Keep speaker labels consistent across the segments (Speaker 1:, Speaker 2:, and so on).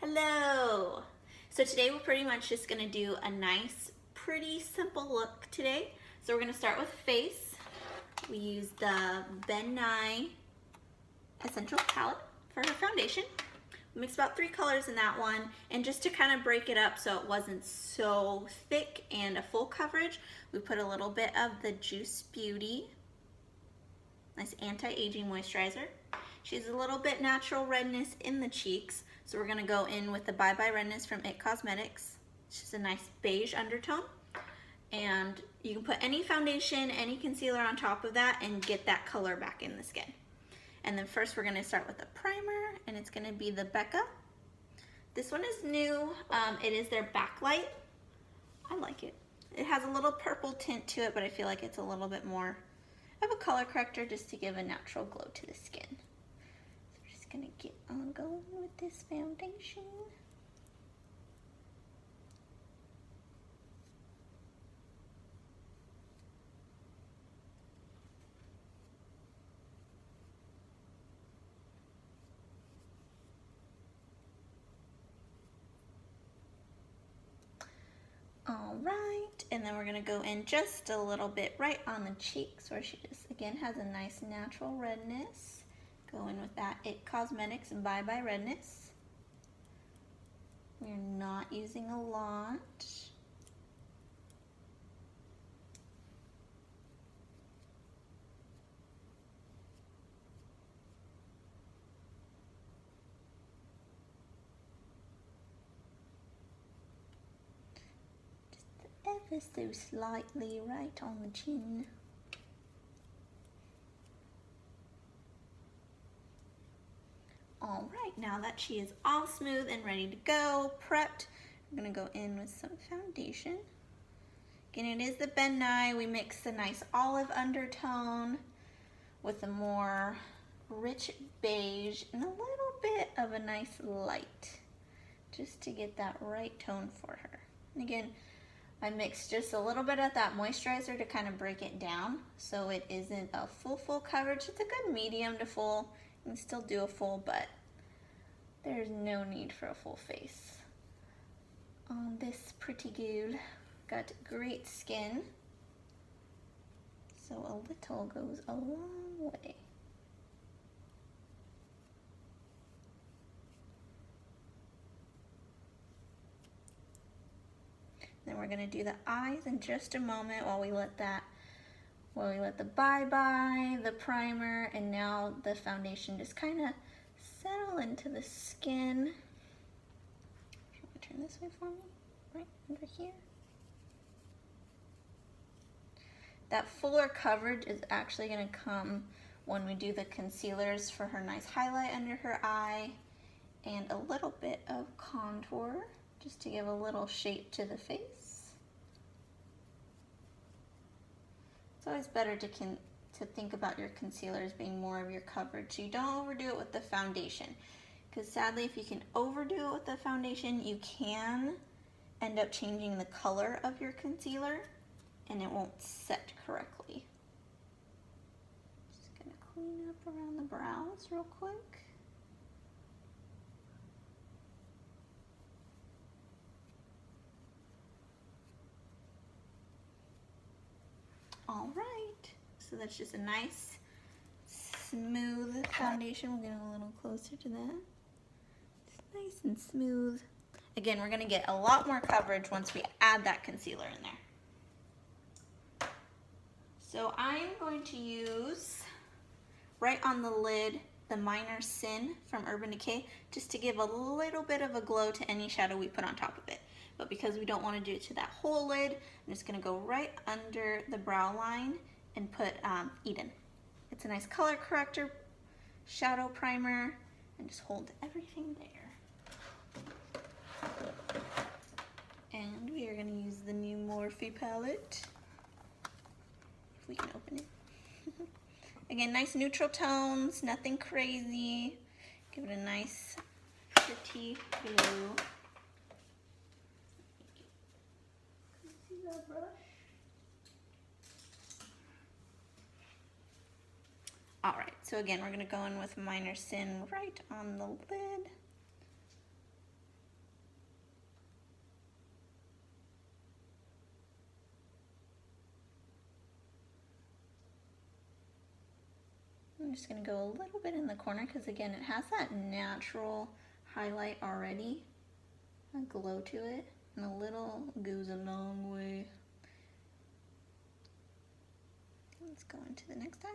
Speaker 1: Hello! So today we're pretty much just going to do a nice, pretty simple look today. So we're going to start with face. We use the Ben Nye Essential Palette for her foundation. We mixed about 3 colors in that one, and just to kind of break it up so it wasn't so thick and a full coverage, we put a little bit of the Juice Beauty, nice anti-aging moisturizer. She has a little bit natural redness in the cheeks, so we're gonna go in with the Bye Bye Redness from IT Cosmetics. It's just a nice beige undertone. And you can put any foundation, any concealer on top of that and get that color back in the skin. And then first we're gonna start with a primer, and it's gonna be the Becca. This one is new. It is their Backlight. I like it. It has a little purple tint to it, but I feel like it's a little bit more of a color corrector just to give a natural glow to the skin. So we're just gonna get on going with this foundation. All right, and then we're gonna go in just a little bit right on the cheeks where she just, again, has a nice natural redness. Go in with that IT Cosmetics and Bye Bye Redness. We're not using a lot. Ever so slightly right on the chin. All right, now that she is all smooth and ready to go, prepped, I'm gonna go in with some foundation. Again, it is the Ben Nye. We mix the nice olive undertone with a more rich beige and a little bit of a nice light, just to get that right tone for her. And again, I mixed just a little bit of that moisturizer to kind of break it down so it isn't a full coverage. It's a good medium to full. You can still do a full, but there's no need for a full face on this pretty girl. Got great skin, so a little goes a long way. Then we're gonna do the eyes in just a moment while we let the Bye Bye, the primer, and now the foundation just kind of settle into the skin. You want to turn this way for me? Right under here. That fuller coverage is actually gonna come when we do the concealers for her nice highlight under her eye and a little bit of contour, just to give a little shape to the face. It's always better to think about your concealers being more of your coverage, so you don't overdo it with the foundation. Because sadly, if you can overdo it with the foundation, you can end up changing the color of your concealer and it won't set correctly. Just gonna clean up around the brows real quick. All right, so that's just a nice, smooth foundation. We'll get a little closer to that. It's nice and smooth. Again, we're gonna get a lot more coverage once we add that concealer in there. So I'm going to use, right on the lid, the Minor Sin from Urban Decay, just to give a little bit of a glow to any shadow we put on top of it. But because we don't want to do it to that whole lid, I'm just going to go right under the brow line and put Eden. It's a nice color corrector, shadow primer, and just hold everything there. And we are going to use the new Morphe palette, if we can open it. Again, nice neutral tones, nothing crazy. Give it a nice, pretty glow. Brush. All right, so again, we're gonna go in with Minor Sin right on the lid. I'm just gonna go a little bit in the corner because again, it has that natural highlight already, a glow to it, and a little goes a long way. Let's go into the next eye.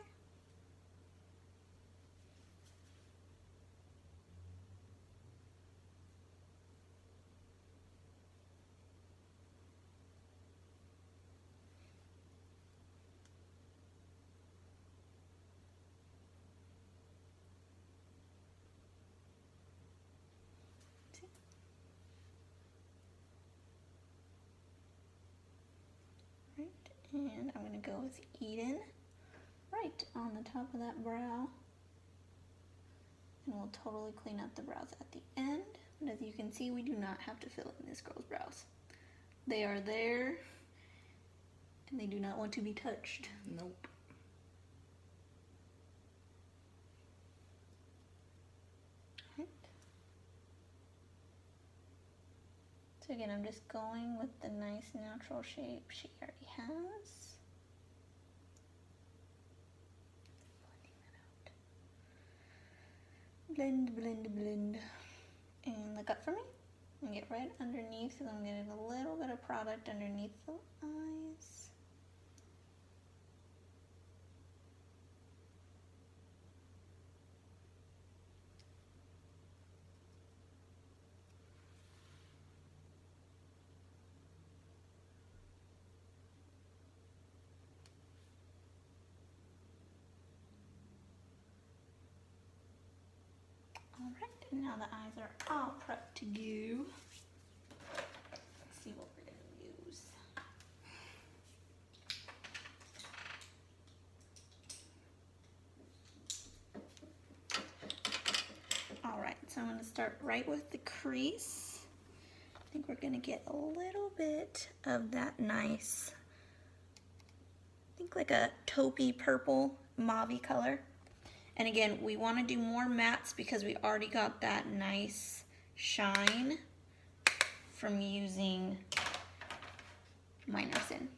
Speaker 1: Right, and I'm gonna go with Eden right on the top of that brow. And we'll totally clean up the brows at the end. But as you can see, we do not have to fill in this girl's brows. They are there, and they do not want to be touched.
Speaker 2: Nope.
Speaker 1: Right. So again, I'm just going with the nice natural shape she already has. Blend, blend, blend. And look up for me. And get right underneath, because I'm getting a little bit of product underneath the eyes. Alright, and now the eyes are all prepped to go. Let's see what we're going to use. Alright, so I'm going to start right with the crease. I think we're going to get a little bit of that nice, I think like a taupey purple mauve-y color. And again, we want to do more mattes because we already got that nice shine from using Minor Sin.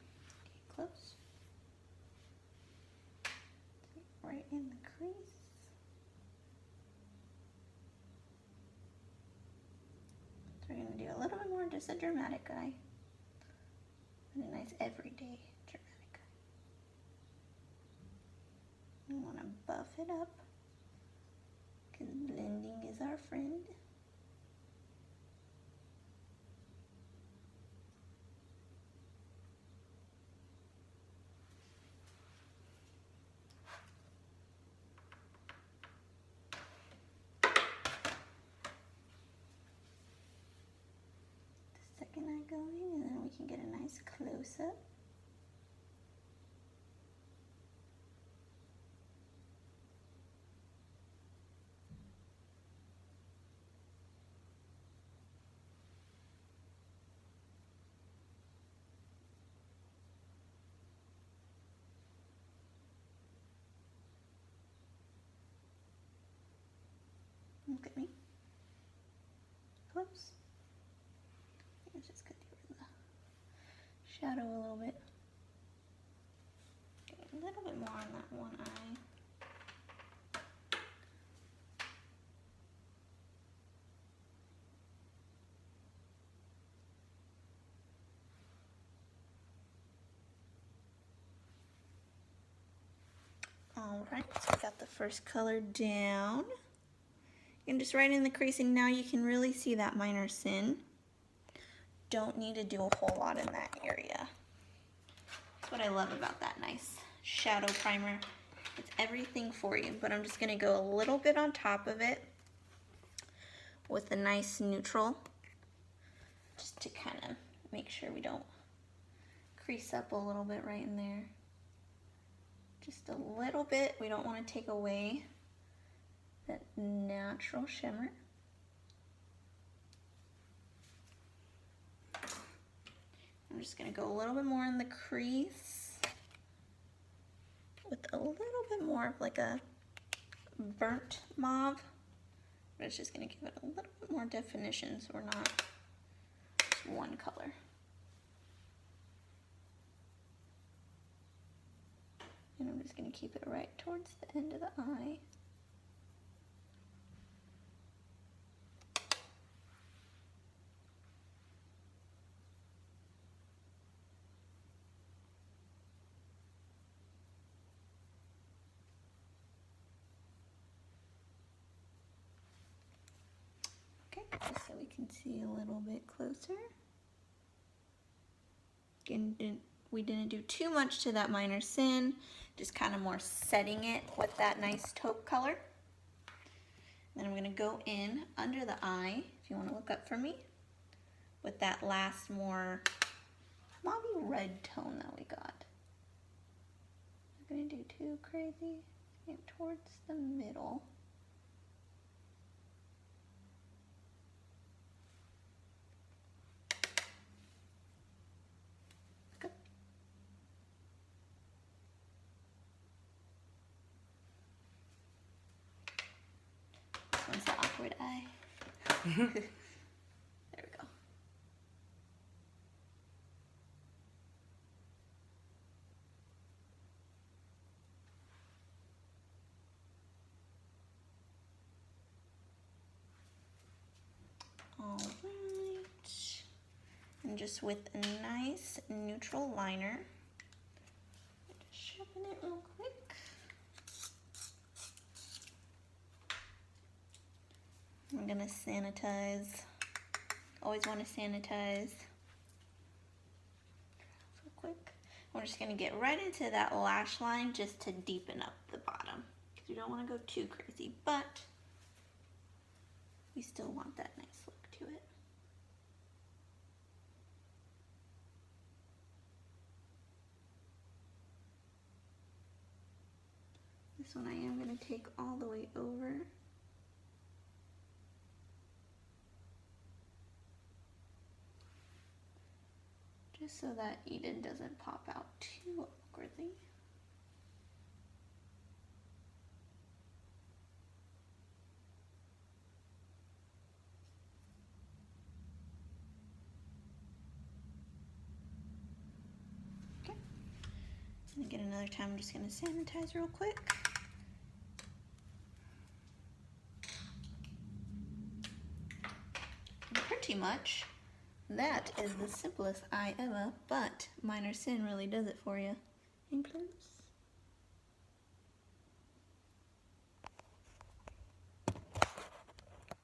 Speaker 1: Close. Right in the crease. So we're going to do a little bit more, just a dramatic eye. And a nice everyday dramatic eye. We want to buff it up because blending is our friend. The second eye going, and then we can get a nice close-up. Look at me. Close. I think it's just gonna get rid of the shadow a little bit. A little bit more on that one eye. Alright, so we got the first color down. And just right in the creasing now, you can really see that Minor Sin. Don't need to do a whole lot in that area. That's what I love about that nice shadow primer. It's everything for you, but I'm just gonna go a little bit on top of it with a nice neutral, just to kind of make sure we don't crease up a little bit right in there. Just a little bit. We don't want to take away that natural shimmer. I'm just going to go a little bit more in the crease with a little bit more of like a burnt mauve, but it's just going to give it a little bit more definition so we're not just one color. And I'm just going to keep it right towards the end of the eye. Okay, just so we can see a little bit closer. Again, we didn't do too much to that minor sin, just kind of more setting it with that nice taupe color. Then I'm going to go in under the eye, if you want to look up for me, with that last more mauve red tone that we got. I'm not going to do too crazy. Get towards the middle. Good. This one's the awkward eye. There we go. All right. And just with a nice neutral liner, just sharpen it real quick. I'm gonna sanitize. Always want to sanitize. Real quick. We're just gonna get right into that lash line just to deepen up the bottom, because you don't want to go too crazy, but we still want that nice look to it. This one I am going to take all the way over. Just so that Eden doesn't pop out too awkwardly. Okay. And again, another time I'm just going to sanitize real quick. Pretty much, that is the simplest eye ever, but minor sin really does it for you. In close.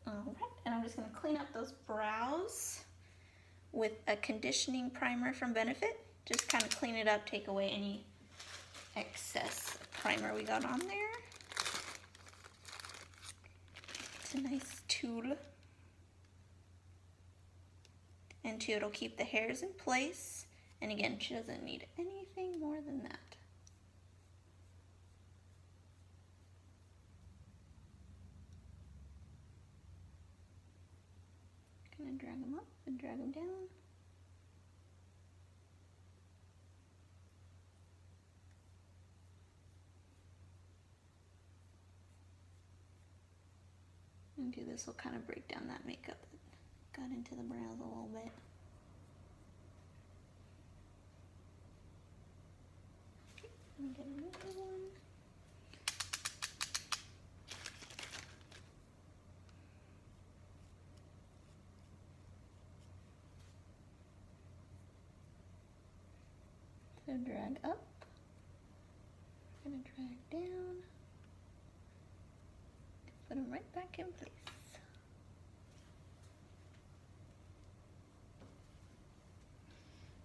Speaker 1: Alright, and I'm just going to clean up those brows with a conditioning primer from Benefit. Just kind of clean it up, take away any excess primer we got on there. It's a nice tool. And two, it'll keep the hairs in place. And again, she doesn't need anything more than that. Gonna drag them up and drag them down. And do this will kind of break down that makeup that got into the brows a little bit. Okay, and get another one. So drag up, we're gonna drag down, put them right back in place.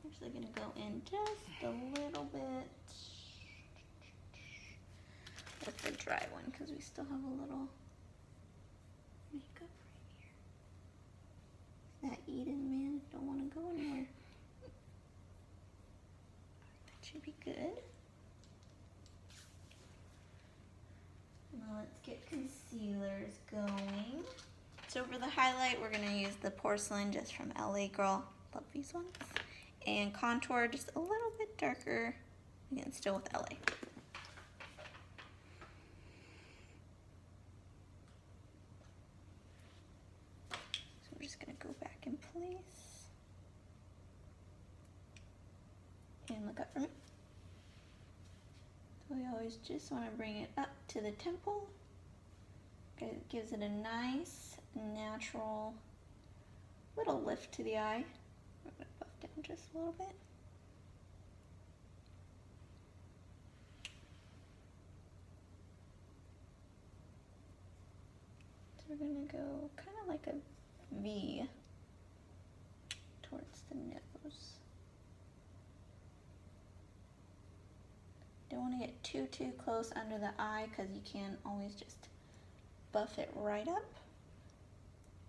Speaker 1: Actually gonna go in just a little bit with the dry one because we still have a little makeup right here. That Eden, man, don't want to go anywhere. That should be good. Now let's get concealers going. So for the highlight, we're gonna use the Porcelain just from LA Girl. Love these ones. And contour just a little bit darker, again, still with LA. So we're just gonna go back in place. And look up for me. We always just want to bring it up to the temple. It gives it a nice, natural little lift to the eye. I'm going to buff down just a little bit. So we're going to go kind of like a V towards the nose. Don't want to get too close under the eye because you can always just buff it right up.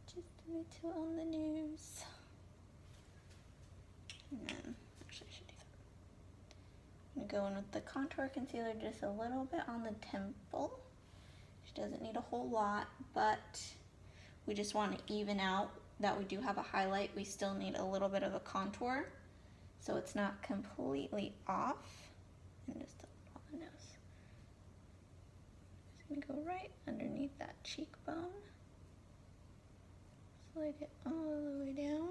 Speaker 1: Just a little on the nose. And then, actually I should do that. I'm going to go in with the contour concealer just a little bit on the temple. She doesn't need a whole lot, but we just want to even out that we do have a highlight. We still need a little bit of a contour so it's not completely off. And just on the nose. Just going to go right underneath that cheekbone. Slide it all the way down.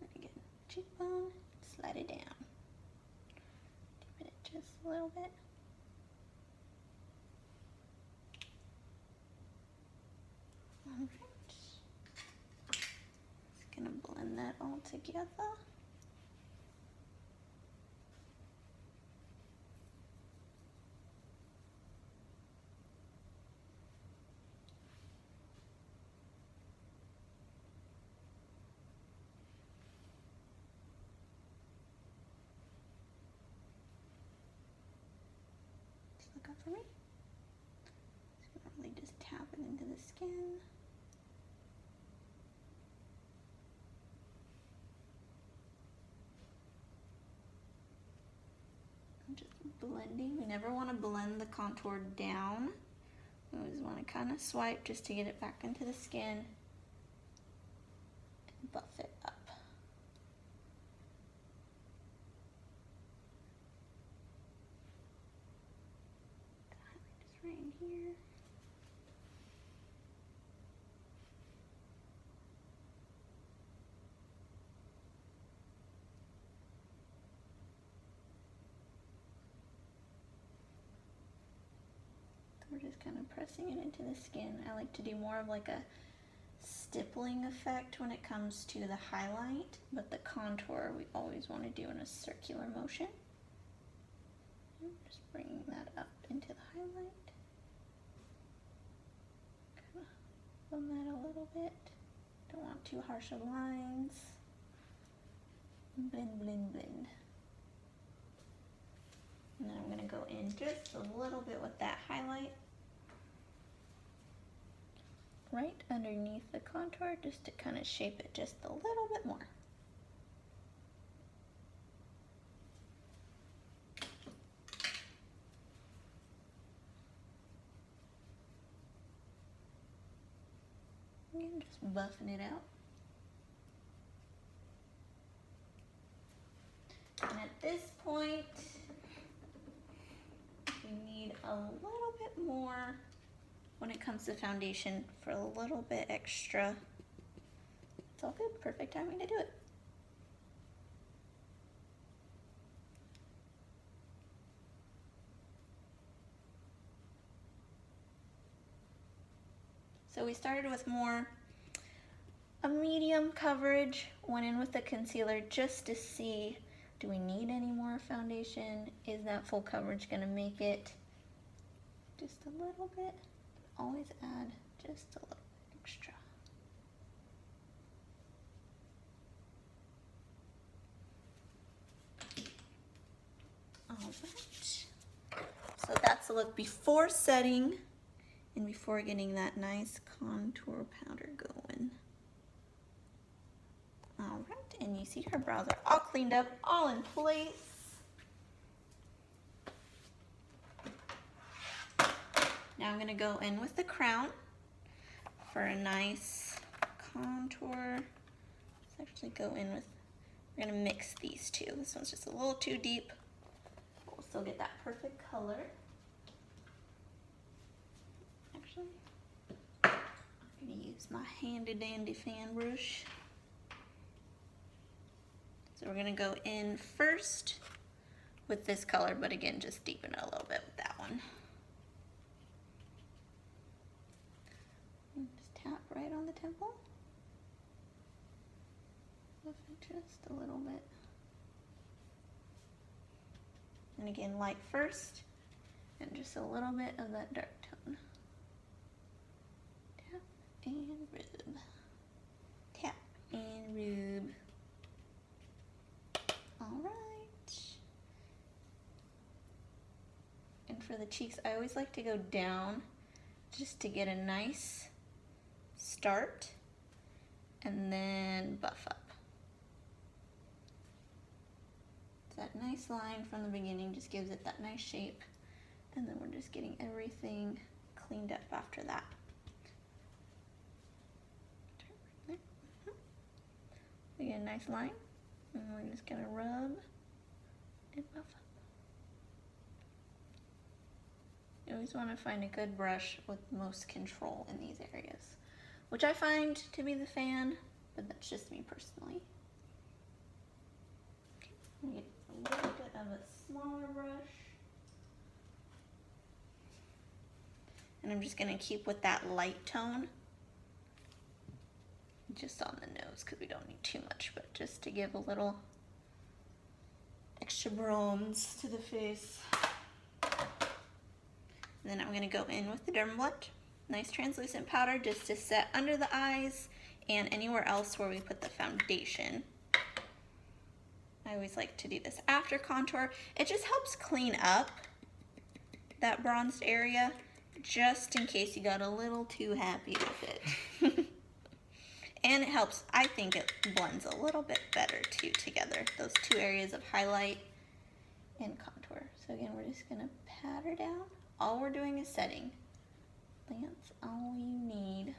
Speaker 1: And again, cheekbone, slide it down. Deepen it just a little bit. Alright. Just gonna blend that all together. Look up for me. Just gonna really just tap it into the skin. I'm just blending. We never want to blend the contour down. We always want to kind of swipe just to get it back into the skin and buff it up. Just right in here. We're just kind of pressing it into the skin. I like to do more of like a stippling effect when it comes to the highlight, but the contour we always want to do in a circular motion. And just bringing that up into the highlight. Kind of blend that a little bit. Don't want too harsh of lines. Blend, blend, blend. And then I'm going to go in just a little bit with that highlight. Right underneath the contour just to kind of shape it just a little bit more. And just buffing it out. And at this point, we need a little bit more when it comes to foundation for a little bit extra. It's all good, perfect timing to do it. So we started with a medium coverage, went in with the concealer just to see, do we need any more foundation? Is that full coverage gonna make it? Just a little bit. Always add just a little bit extra. All right. So that's the look before setting and before getting that nice contour powder going. All right, and you see her brows are all cleaned up, all in place. Now I'm gonna go in with the crown for a nice contour. Let's actually go in with, we're gonna mix these two. This one's just a little too deep. We'll still get that perfect color. Actually, I'm gonna use my handy dandy fan brush. So So we're gonna go in first with this color, but again, just deepen it a little bit with that one. And just tap right on the temple. Just a little bit. And again, light first, and just a little bit of that dark tone. Tap and rub. Tap and rub. All right. And for the cheeks, I always like to go down just to get a nice start, and then buff up. That nice line from the beginning just gives it that nice shape, and then we're just getting everything cleaned up after that. We get a nice line, and we're just gonna rub and buff up. You always want to find a good brush with most control in these areas, which I find to be the fan, but that's just me personally. Okay, a little bit of a smaller brush, and I'm just going to keep with that light tone just on the nose because we don't need too much, but just to give a little extra bronze to the face. And then I'm going to go in with the Derma Blend, nice translucent powder just to set under the eyes and anywhere else where we put the foundation. I always like to do this after contour. It just helps clean up that bronzed area, just in case you got a little too happy with it. And it helps, I think it blends a little bit better too together, those two areas of highlight and contour. So again, we're just gonna pat her down. All we're doing is setting. That's all you need.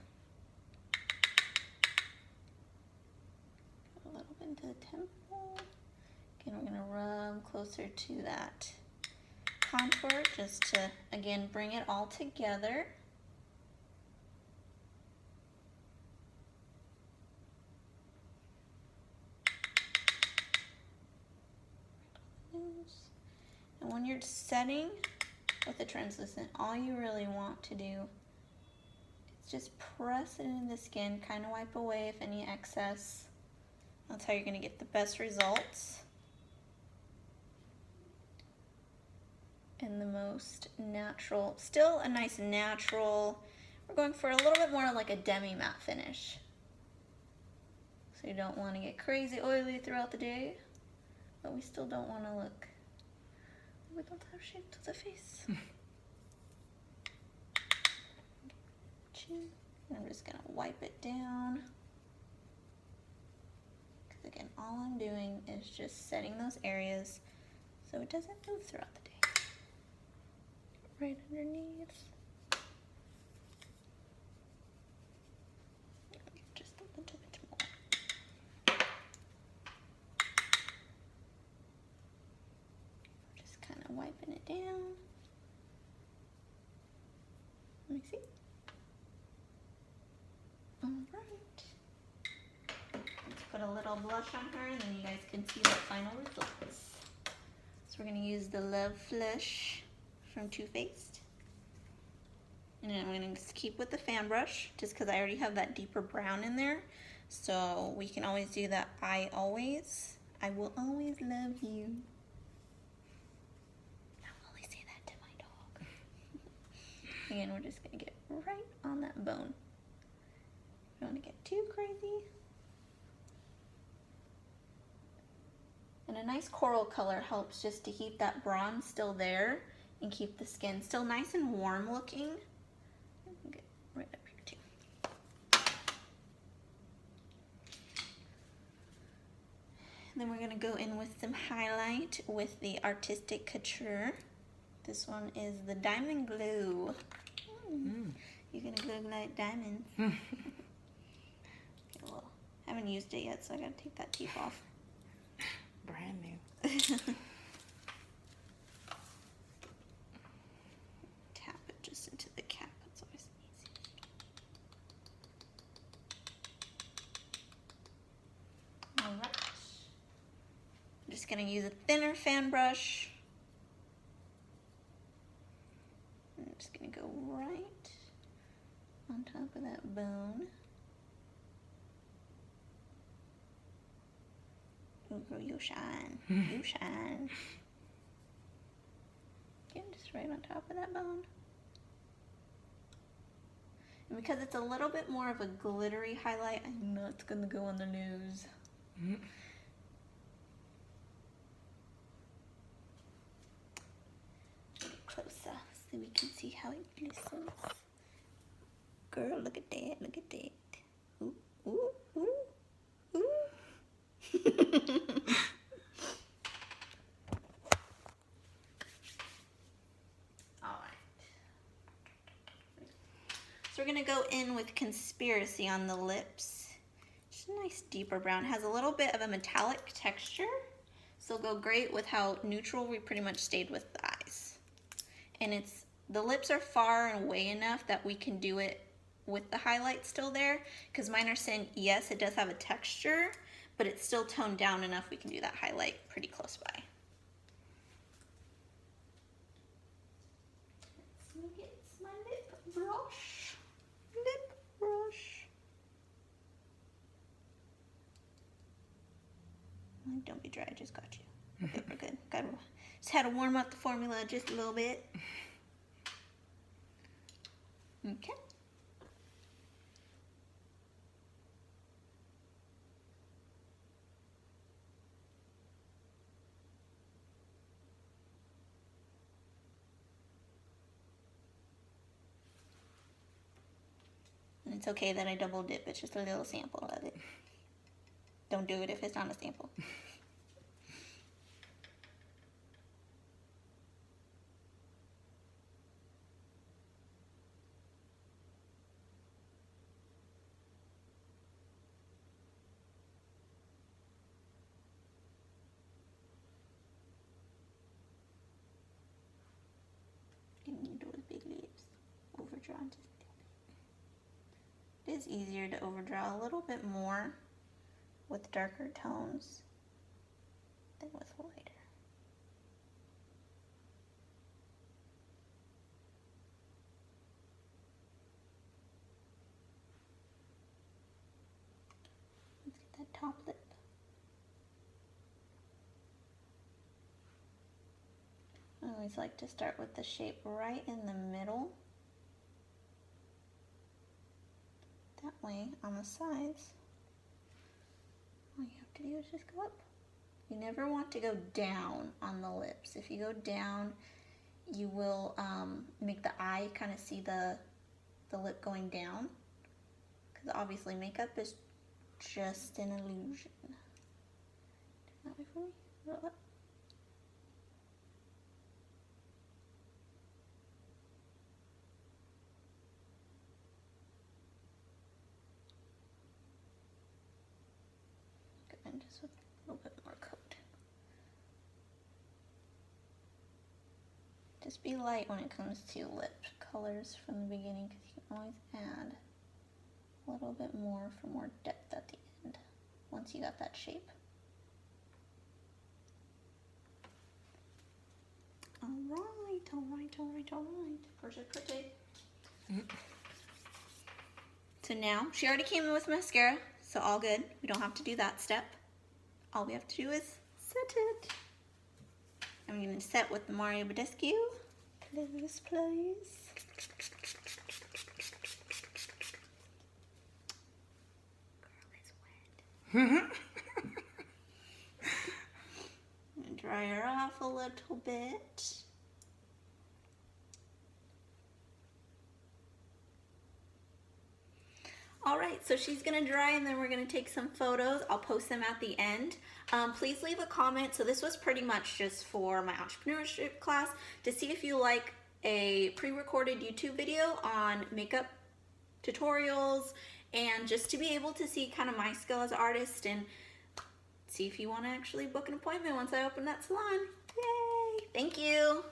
Speaker 1: Go a little bit into the temple. Again, we're gonna rub closer to that contour just to, again, bring it all together. And when you're setting with the translucent, all you really want to do is just press it into the skin, kind of wipe away if any excess. That's how you're gonna get the best results. And the most natural, still a nice natural, we're going for a little bit more like a demi-matte finish. So you don't want to get crazy oily throughout the day, but we still don't want to look, we don't have shape to the face. And I'm just going to wipe it down. Because again, all I'm doing is just setting those areas so it doesn't move throughout the day. Right underneath. Just a little bit more. Just kind of wiping it down. Let me see. All right. Let's put a little blush on her, and then you guys can see the final results. So we're going to use the Love Flush from Too Faced. And then I'm going to just keep with the fan brush, just because I already have that deeper brown in there. So we can always do that I will always love you. I will always say that to my dog. Again, we're just going to get right on that bone. Don't want to get too crazy. And a nice coral color helps just to keep that bronze still there and keep the skin still nice and warm looking. Get right up here too. And then we're going to go in with some highlight with the Artistic Couture. This one is the Diamond Glue. You're going to glue like diamonds. I haven't used it yet, so I gotta take that teeth off.
Speaker 2: Brand new.
Speaker 1: Tap it just into the cap. That's always easy. All right. gonna use a thinner fan brush. I'm just gonna go right on top of that bone. Ooh, girl, you shine. You shine. Again, just right on top of that bone. And because it's a little bit more of a glittery highlight, I know it's gonna go on the nose. Get closer so we can see how it glistens. Girl, look at that, look at that. Ooh, ooh, ooh, ooh. So we're gonna go in with Conspiracy on the lips. Just a nice deeper brown. It has a little bit of a metallic texture, so it'll go great with how neutral we pretty much stayed with the eyes. And the lips are far and away enough that we can do it with the highlight still there, because mine are saying, yes, it does have a texture, but it's still toned down enough we can do that highlight pretty close by. Let's get my lip brush. Lip brush. Don't be dry, I just got you. Okay, we're good. Just had to warm up the formula just a little bit. Okay. And it's okay that I double dip, it's just a little sample of it. Don't do it if it's not a sample. You need those big lips. Overdraw just a little bit. It is easier to overdraw a little bit more with darker tones than with lighter. Let's get that top lip. I always like to start with the shape right in the middle. That way, on the sides, all you have to do is just go up. You never want to go down on the lips. If you go down, you will make the eye kind of see the lip going down. Because obviously makeup is just an illusion. Turn that way for me. A little up. And just with a little bit more coat. Just be light when it comes to lip colors from the beginning, because you can always add a little bit more for more depth at the end once you got that shape. Alright, alright, alright, alright. Where's your put tape? So now, she already came in with mascara, so all good. We don't have to do that step. All we have to do is set it. I'm going to set with the Mario Badescu. Close, please. Girl is wet. Dry her off a little bit. Alright, so she's going to dry and then we're going to take some photos. I'll post them at the end. Please leave a comment. So this was pretty much just for my entrepreneurship class to see if you like a pre-recorded YouTube video on makeup tutorials and just to be able to see kind of my skill as an artist and see if you want to actually book an appointment once I open that salon. Yay! Thank you!